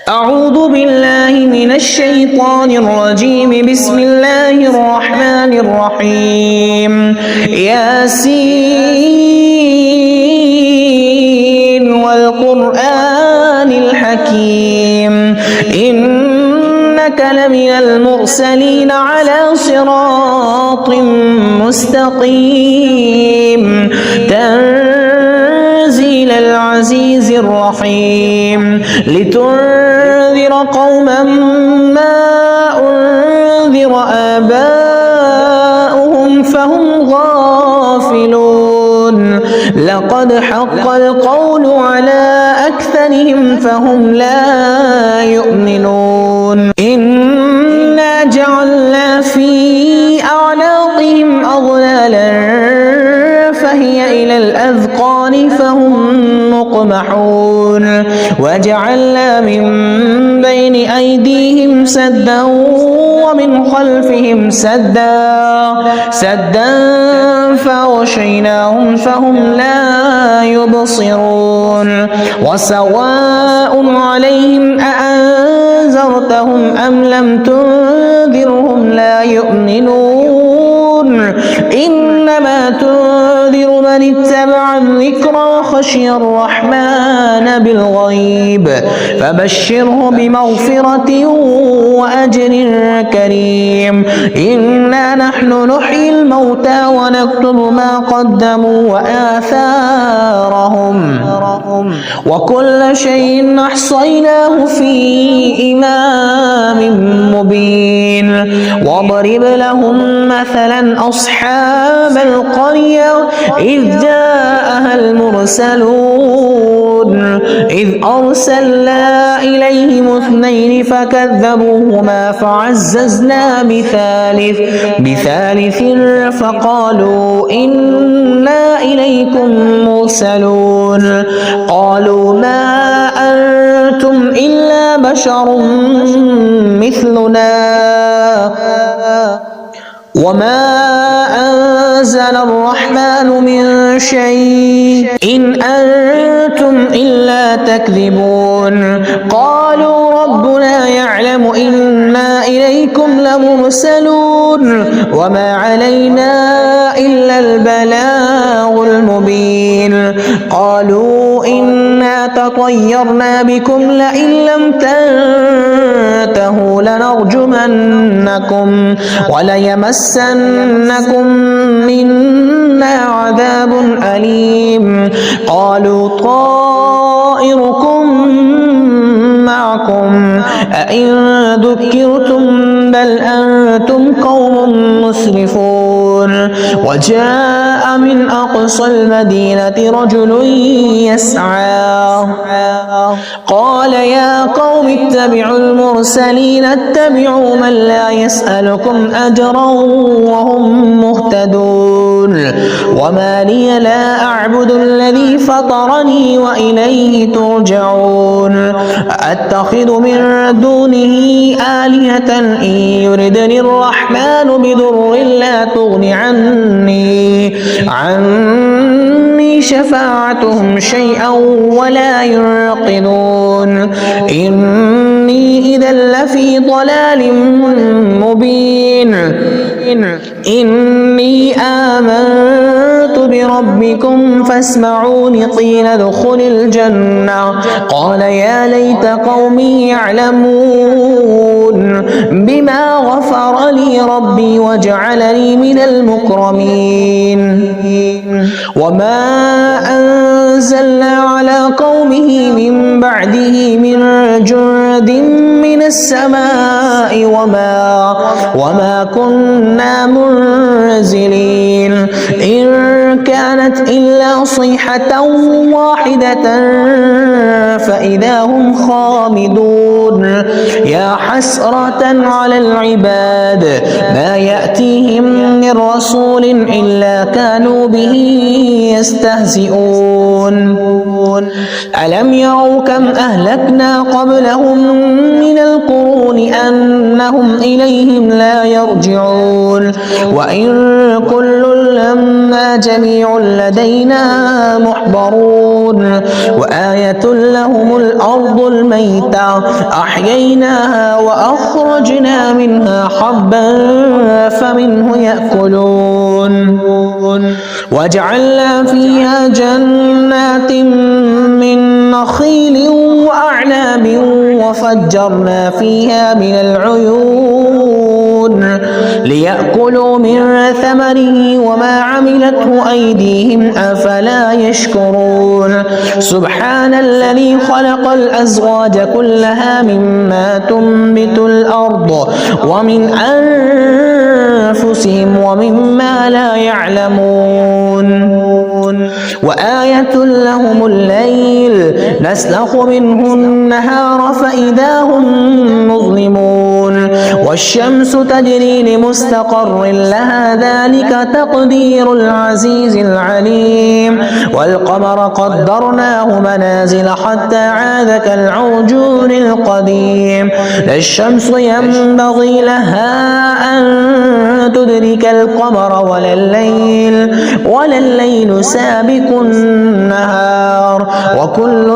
أعوذ بالله من الشيطان الرجيم. بسم الله الرحمن الرحيم. ياسين والقرآن الحكيم إنك لمن المرسلين على صراط مستقيم تنزيل العزيز الرحيم لتنذر قوما ما أنذر آباؤهم فهم غافلون لقد حق القول على أكثرهم فهم لا يؤمنون إنا جعلنا في أعناقهم أغلالا فهي إلى الأذقان فهم مقمحون وجعلنا من بين أيديهم سدا ومن خلفهم سدا فغشيناهم فهم لا يبصرون وسواء عليهم أأنذرتهم أم لم تنذرهم لا يؤمنون إنما تنذر من اتبع الذكر وخشي الرحمن بالغيب فبشره بمغفرة وأجر كريم إنا نحن نحيي الموتى ونكتب ما قدموا وآثارهم وكل شيء أحصيناه في إمام مبين واضرب لهم مثلا أصحاب القرية إذ جاءها المرسلون إذ أرسلنا إليهم اثنين فكذبوهما فعززنا بثالث فقالوا إنا إليكم مرسلون قالوا ما أنتم إلا بشر مثلنا وما أنزل الرحمن من شيء إن أنتم إلا تكذبون قالوا ربنا يعلم إنا إليكم لمرسلون وما علينا إلا البلاغ المبين قالوا إنا تطيرنا بكم لئن لم تنتهوا لنرجمنكم وليمسنكم منا عذاب أليم قالوا طائركم معكم أئن ذكرتم بل أنتم قوم مسرفون وجاء من أقصى المدينة رجل يسعى قال يا قوم اتبعوا المرسلين اتبعوا من لا يسألكم أجرا وهم مهتدون وما لي لا أعبد الذي فطرني وإليه ترجعون أتخذ من دونه آلهة إن يردني الرحمن بضر لا تغن عني شفاعتهم شيئا ولا ينقذون إني إذا لفي ضلال مبين إني آمنت بربكم فاسمعون قيل ادخل الجنة قال يا ليت قومي يعلمون بما غفر لي ربي وجعلني من المكرمين وما أنزلنا على قومه من بعده من جند من السماء وما كنا منزلين إن كانت إلا صيحة واحدة فإذا هم خامدون يا حسرة على العباد ما يأتيهم من رسول إلا كانوا به يستهزئون ألم يروا كم أهلكنا قبلهم من القرون أنهم إليهم لا يرجعون وإن كل لما جميع لدينا محضرون وآية لهم الأرض الميتة أحييناها وأخرجنا منها حبا فمنه يأكلون وجعلنا فيها جنات من نخيل وأعناب وفجرنا فيها من العيون ليأكلوا من ثمره وما عملته أيديهم أفلا يشكرون سبحان الذي خلق الأزواج كلها مما تنبت الأرض ومن أنفسهم ومما لا يعلمون وآية لهم الليل نسلخ منه النهار فإذا هم مظلمون والشمس تجري لمستقر لها ذلك تقدير العزيز العليم والقمر قدرناه منازل حتى عاد كالعرجون القديم لا الشمس ينبغي لها أن تدرك القمر ولا الليل سابق النهار وكل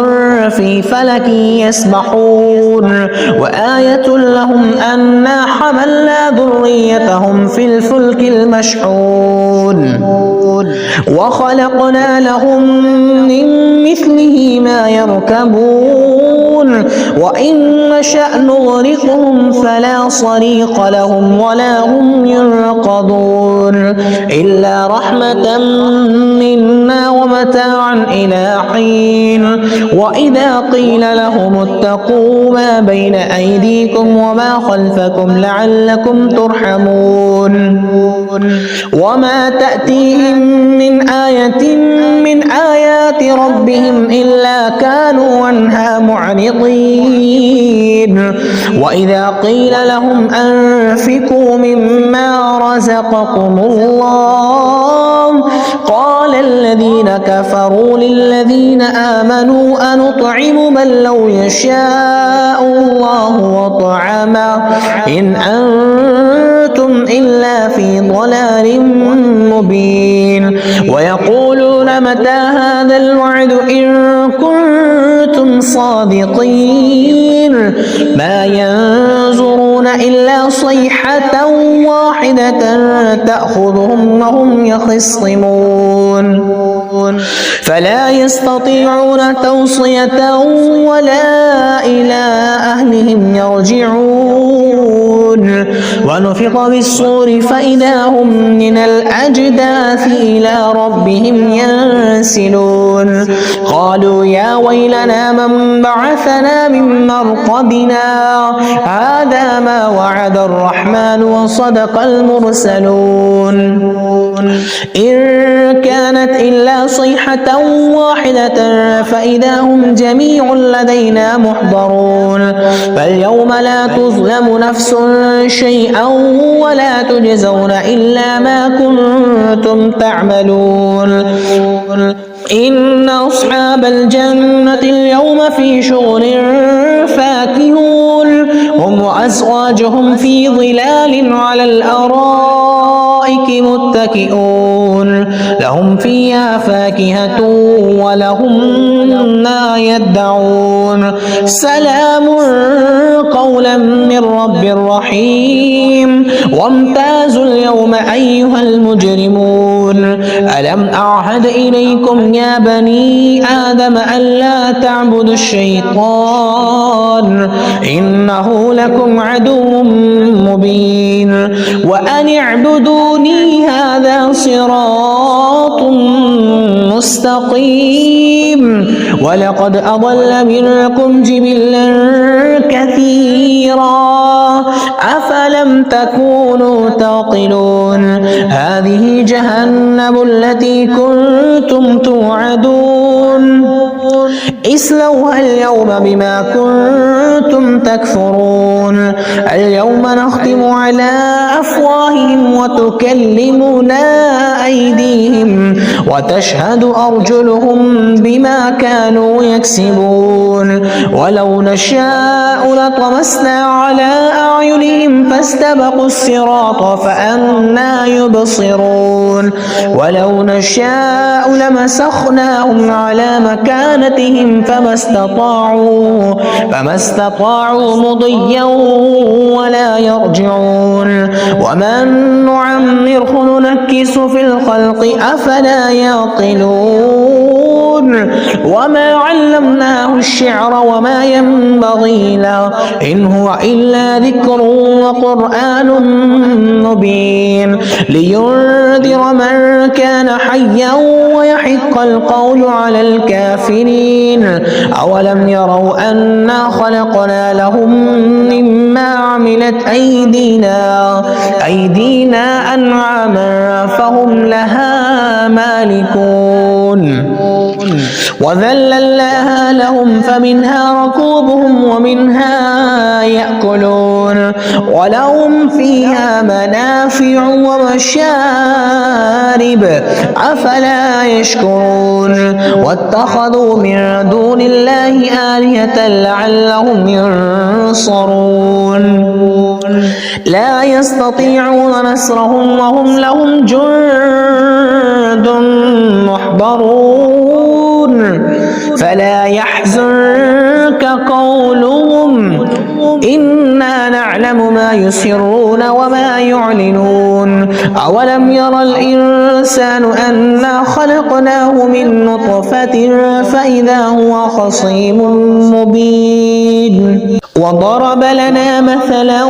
في فلك يسبحون وآية لهم أنا حملنا ذريتهم في الفلك المشحون وخلقنا لهم من مثله ما يركبون وإن نشأ نغرقهم فلا صريخ لهم ولا هم ينقذون إلا رحمة منا ومتاعا إلى حين وإذا قيل لهم اتقوا ما بين أيديكم وما خلفكم لعلكم ترحمون وما تأتيهم من آية من آيات ربهم إلا كانوا عنها معرضين وإذا قيل لهم أنفقوا مما رزقكم الله قال الذين كفروا للذين آمنوا أنطعم من لو يشاء الله وطعمه إن أنتم إلا في ضلال مبين ويقولون متى هذا الوعد إن كنتم صادقين ما ينظرون إلا صيحة واحدة تأخذهم وهم يخصمون فلا يستطيعون توصية ولا إلى أهلهم يرجعون ونفخ بالصور فإذا هم من الأجداث إلى ربهم ينسلون قالوا يا ويلنا من بعثنا من مرقدنا هذا ما وعد الرحمن وصدق المرسلون إن كانت إلا صيحة واحدة فإذا هم جميع لدينا محضرون فاليوم لا تظلم نفس شيئا ولا تجزون إلا ما كنتم تعملون إن أصحاب الجنة اليوم في شغل فاكهون هم وأزواجهم في ظلال على الأرائك متكئون لهم فيها فاكهة ولهم ما يدعون سلام قولا من رب رحيم وامتازوا اليوم أيها المجرمون ألم أعهد إليكم يا بني آدم ألا تعبدوا الشيطان إنه لكم عدو مبين وأن اعبدوني هذا صراط مستقيم ولقد أضل منكم جبلا كثيرا أفلم تكونوا تعقلون هذه جهنم التي كنتم توعدون اصلوها اليوم بما كنتم كنتم تكفرون اليوم نختم على أفواههم وتكلمنا أيديهم وتشهد أرجلهم بما كانوا يكسبون ولو نشاء لطمسنا على أعينهم فاستبقوا الصراط فأنى يبصرون ولو نشاء لمسخناهم على مكانتهم فما استطاعوا مضيا ولا يرجعون ومن نعمره ننكس في الخلق أفلا يعقلون وما علمناه الشعر وما ينبغي له إن هو إلا ذكر وقرآن مبين لينذر من كان حيا ويحق القول على الكافرين أولم يروا أنا خلقنا لهم مما عملت أيدينا أنعاما فهم لها مالكون وذللناها لهم فمنها ركوبهم ومنها يأكلون ولهم فيها منافع ومشارب أفلا يشكرون واتخذوا من دون الله آلهة لعلهم ينصرون لا يستطيعون نصرهم وهم لهم جند محضرون فلا يحزنك قولهم إنا نعلم ما يسرون وما يعلنون أولم ير الإنسان أنا خلقناه من نطفة فإذا هو خصيم مبين وضرب لنا مثلا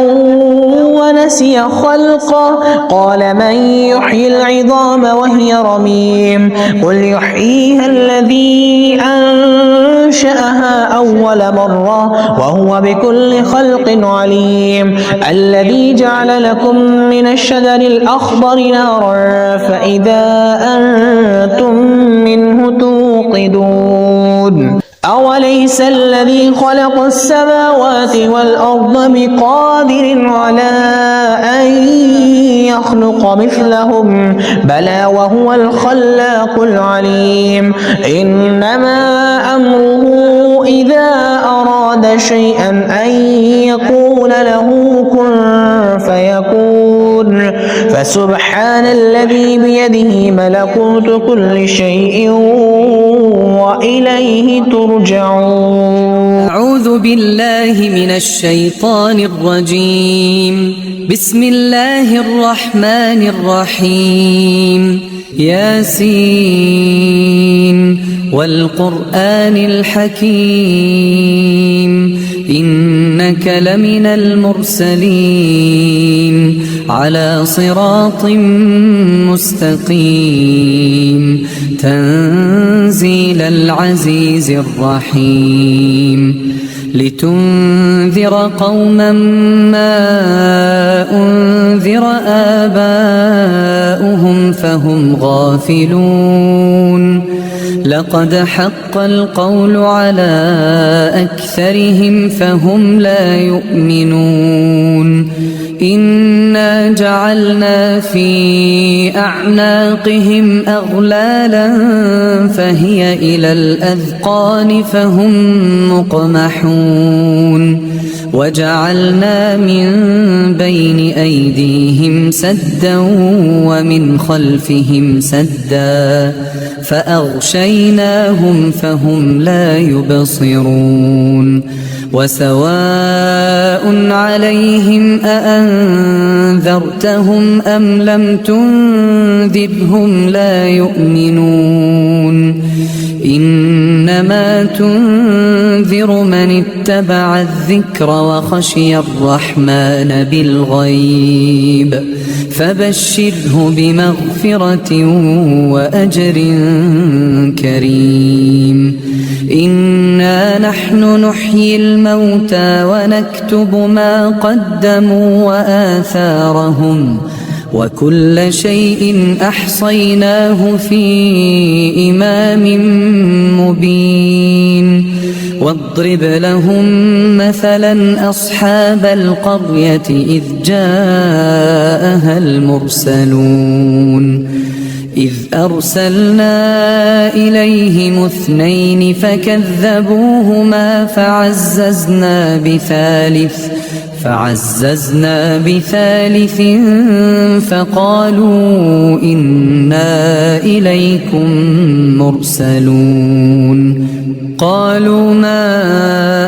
ونسي خلقه قال من يحيي العظام وهي رميم قل يحييها الذي أنشأها أول مرة وهو بكل خلق عليم الذي جعل لكم من الشجر الأخضر نارا فإذا أنتم منه توقدون أوليس الذي خلق السماوات والأرض بقادر على أن يخلق مثلهم بلى وهو الخلاق العليم إنما أمره إذا أراد شيئا أن يقول له كن فيكون فسبحان الذي بيده ملكوت كل شيء وإليه ترجعون. أعوذ بالله من الشيطان الرجيم. بسم الله الرحمن الرحيم. ياسين والقرآن الحكيم إنك لمن المرسلين على صراط مستقيم تنزيل العزيز الرحيم لتنذر قوما ما أنذر آباؤهم فهم غافلون لقد حق القول على أكثرهم فهم لا يؤمنون إنا جعلنا في أعناقهم أغلالا فهي إلى الأذقان فهم مقمحون وجعلنا من بين أيديهم سدا ومن خلفهم سدا فأغشيناهم فهم لا يبصرون وسواء عليهم أأنذرتهم أم لم تنذرهم لا يؤمنون إنما تنذر من اتبع الذكر وخشي الرحمن بالغيب فبشره بمغفرة وأجر كريم إنا نحن نحيي الموتى ونكتب ما قدموا وآثارهم وكل شيء أحصيناه في إمام مبين واضرب لهم مثلا أصحاب القرية إذ جاءها المرسلون إذ أرسلنا إليهم 2 فكذبوهما فعززنا بثالث فقالوا إنا إليكم مرسلون قالوا ما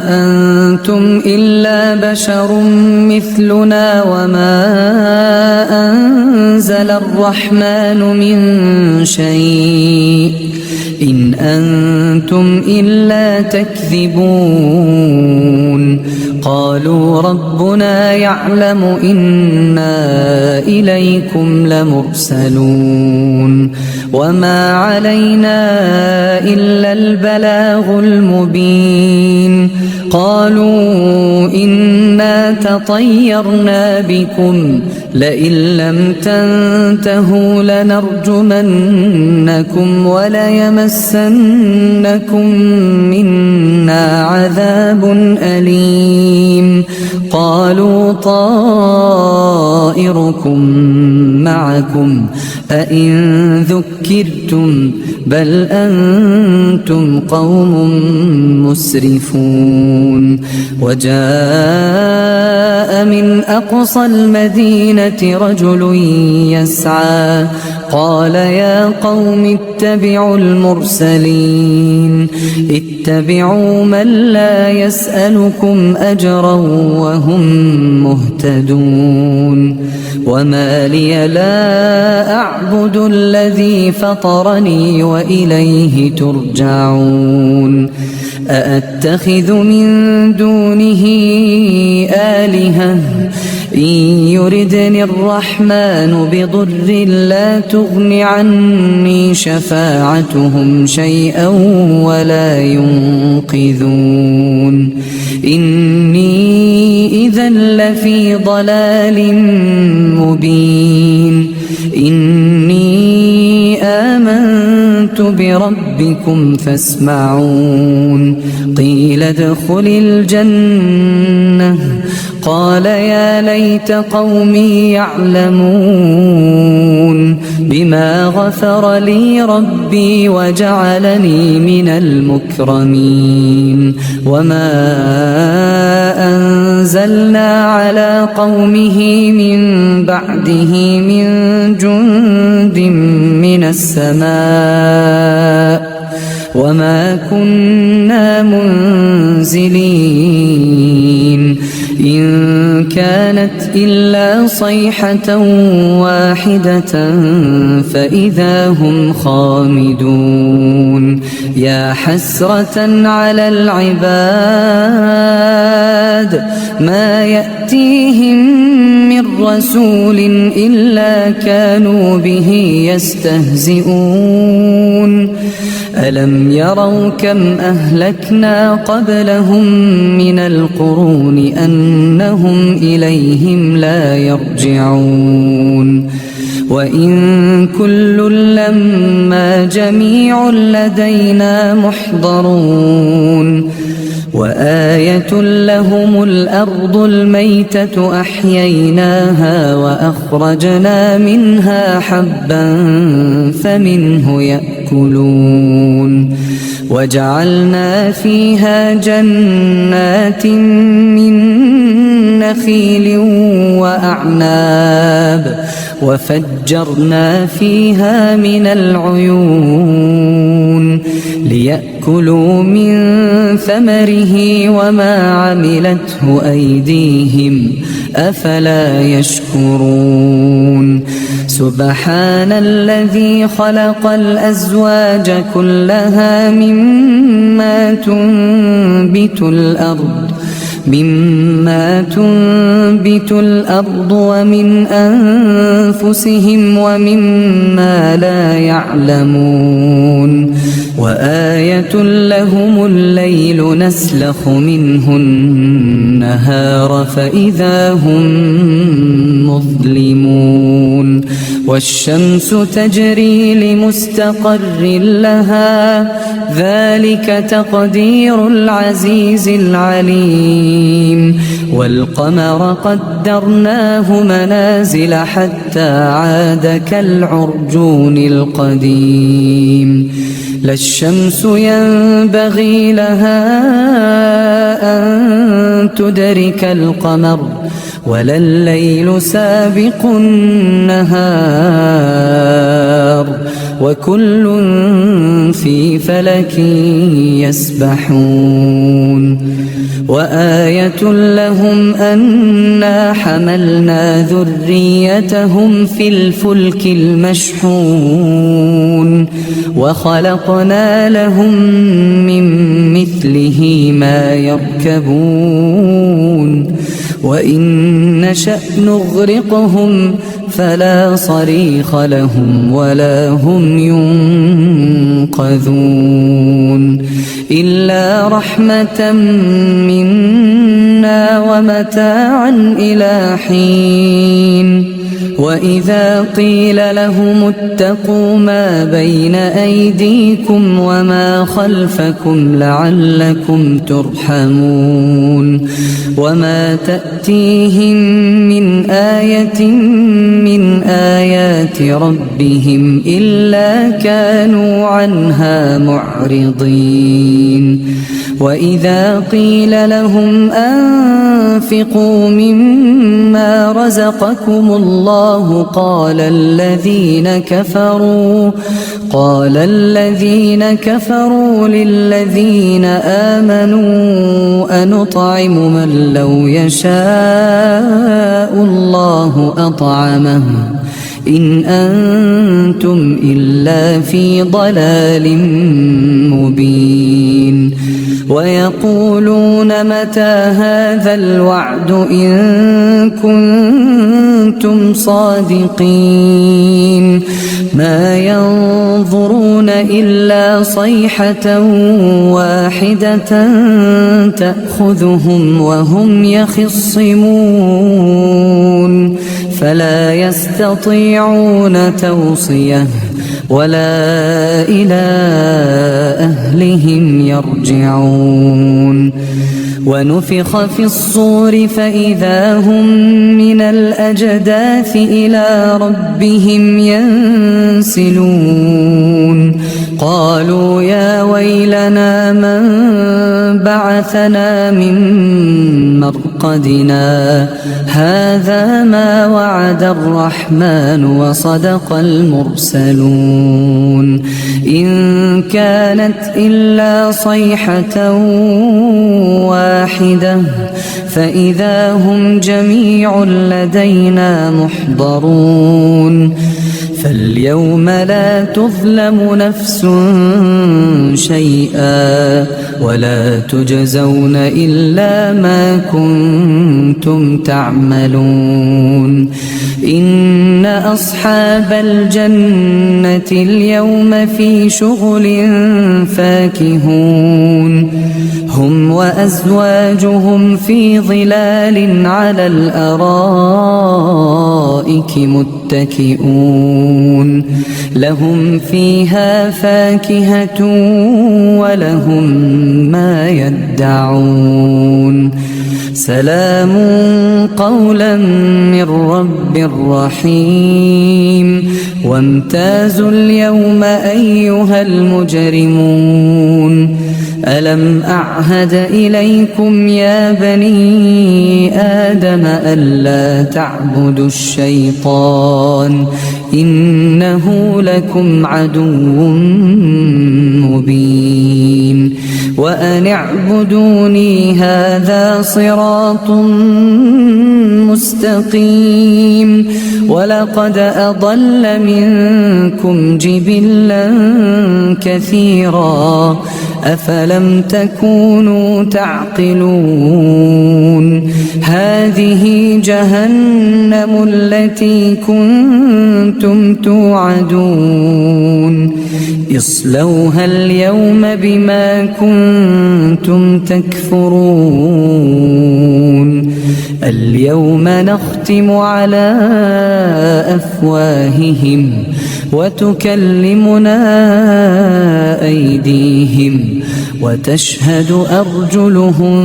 أنتم إلا بشر مثلنا وما أنزل الرحمن من شيء إن أنتم إلا تكذبون قالوا ربنا يعلم إنا إليكم لمرسلون وما علينا إلا البلاغ المبين قالوا إنا تطيرنا بكم لئن لم تنتهوا لنرجمنكم وليمسنكم منا عذاب أليم قالوا طائركم معكم أئن ذكرتم بل أنتم قوم مسرفون وجاء من أقصى المدينة رجل يسعى قال يا قوم اتبعوا المرسلين اتبعوا من لا يسألكم أجرا وهم مهتدون وما لي لا أعبد الذي فطرني وإليه ترجعون أأتخذ من دونه آلهة إن يردني الرحمن بضر لا تغن عني شفاعتهم شيئا ولا ينقذون إني إذا لفي ضلال مبين إني آمنت بربكم فاسمعون قيل ادخل الجنة قال يا ليت قومي يعلمون بما غفر لي ربي وجعلني من المكرمين وما أنزلنا على قومه من بعده من جند من السماء وما كنا منزلين إن كانت إلا صيحة واحدة فإذا هم خامدون يا حسرة على العباد ما يأتيهم من رسول إلا كانوا به يستهزئون ألم يروا كم أهلكنا قبلهم من القرون أنهم إليهم لا يرجعون وإن كل لما جميع لدينا محضرون وآية لهم الأرض الميتة أحييناها وأخرجنا منها حبا فمنه يأكلون وجعلنا فيها جنات من نخيل وأعناب وفجرنا فيها من العيون ليأكلوا من ثمره وما عملته أيديهم أفلا يشكرون سبحان الذي خلق الأزواج كلها مما تنبت الأرض ومن أنفسهم ومما لا يعلمون وآية لهم الليل نسلخ منه النهار فإذا هم مظلمون والشمس تجري لمستقر لها ذلك تقدير العزيز العليم والقمر قدرناه منازل حتى عاد كالعرجون القديم لا الشمس ينبغي لها أن تدرك القمر ولا الليل سابق النهار وكل في فلك يسبحون وآية لهم أنا حملنا ذريتهم في الفلك المشحون وخلقنا لهم من مثله ما يركبون وإن نشأ نغرقهم فلا صريخ لهم ولا هم ينقذون إلا رحمة منا ومتاعا إلى حين وإذا قيل لهم اتقوا ما بين أيديكم وما خلفكم لعلكم ترحمون وما تأتيهم من آية من آيات ربهم إلا كانوا عنها معرضين وإذا قيل لهم أنفقوا مما رزقكم الله قال الذين كفروا للذين آمنوا أنطعم من لو يشاء الله أطعمه إن أنتم إلا في ضلال مبين ويقولون متى هذا الوعد إن كنتم صادقين ما ينظرون إلا صيحة واحدة تأخذهم وهم يخصمون فلا يستطيعون توصية ولا إلى أهلهم يرجعون ونفخ في الصور فإذا هم من الأجداث إلى ربهم ينسلون قالوا يا ويلنا من بعثنا من مرقدنا هذا ما وعد الرحمن وصدق المرسلون إن كانت إلا صيحة واحدة فإذا هم جميع لدينا محضرون فاليوم لا تظلم نفس شيئا ولا تجزون إلا ما كنتم تعملون إن أصحاب الجنة اليوم في شغل فاكهون هم وأزواجهم في ظلال على الأرائك متكئون لهم فيها فاكهة ولهم ما يدعون سلام قولا من رب رحيم وامتازوا اليوم أيها المجرمون ألم أعهد إليكم يا بني آدم ألا تعبدوا الشيطان إنه لكم عدو مبين وأن اعبدوني هذا صراط مستقيم ولقد أضل منكم جبلا كثيرا أفلم تكونوا تعقلون هذه جهنم التي كنتم توعدون اصلوها اليوم بما كنتم تكفرون اليوم نختم على أفواههم وتكلمنا أيديهم وتشهد أرجلهم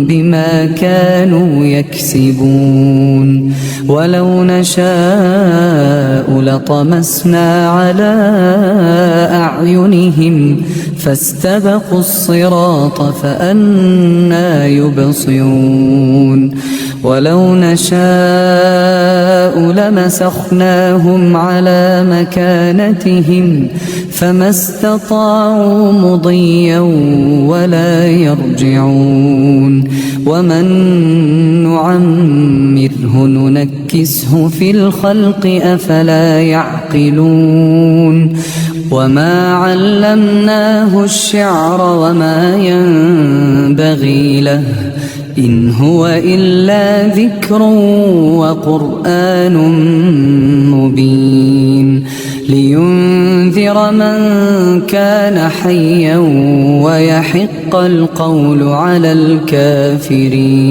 بما كانوا يكسبون ولو نشاء لطمسنا على أعينهم فاستبقوا الصراط فأنى يبصرون ولو نشاء لمسخناهم على مكانتهم فما استطاعوا مضيا ولا يرجعون ومن نعمره ننكسه في الخلق أفلا يعقلون وما علمناه الشعر وما ينبغي له إن هو إلا ذكر وقرآن مبين لينذر من كان حيا ويحق القول على الكافرين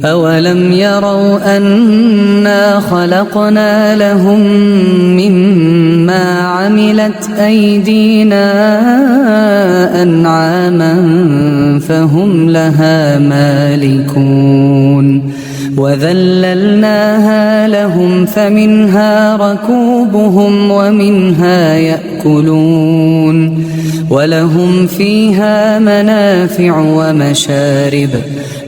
أولم يروا أنا خلقنا لهم مما عملت أيدينا أنعاما فهم لها مالكون وذللناها لهم فمنها ركوبهم ومنها يأكلون ولهم فيها منافع ومشارب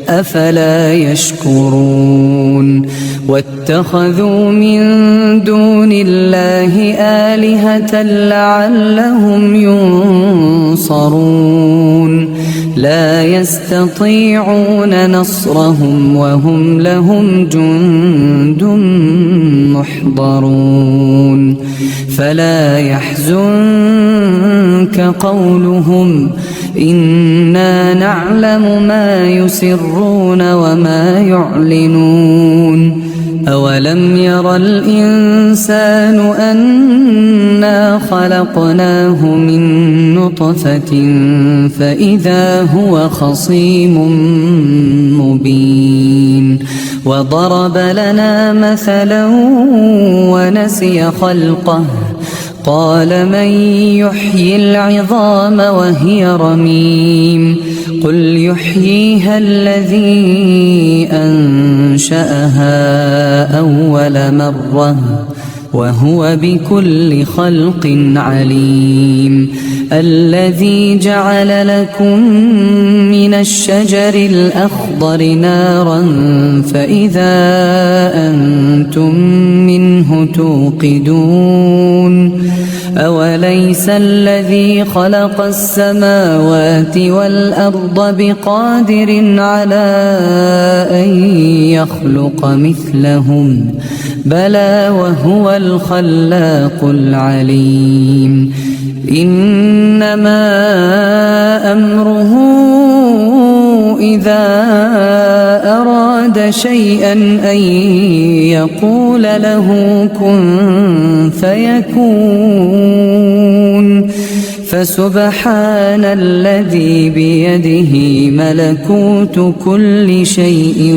أفلا يشكرون واتخذوا من دون الله آلهة لعلهم ينصرون لا يستطيعون نصرهم وهم لهم جند محضرون فلا يحزنك قولهم إنا نعلم ما يسرون وما يعلنون أولم ير الإنسان أنا خلقناه من نطفة فإذا هو خصيم مبين وضرب لنا مثلا ونسي خلقه قال من يحيي العظام وهي رميم قل يحييها الذي أنشأها أول مرة وهو بكل خلق عليم الذي جعل لكم من الشجر الأخضر نارا فإذا أنتم منه توقدون أوليس الذي خلق السماوات والأرض بقادر على أن يخلق مثلهم بلى وهو الخلاق العليم إنما أمره إذا أراد شيئا أن يقول له كن فيكون فسبحان الذي بيده ملكوت كل شيء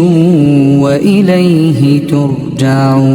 وإليه ترجعون.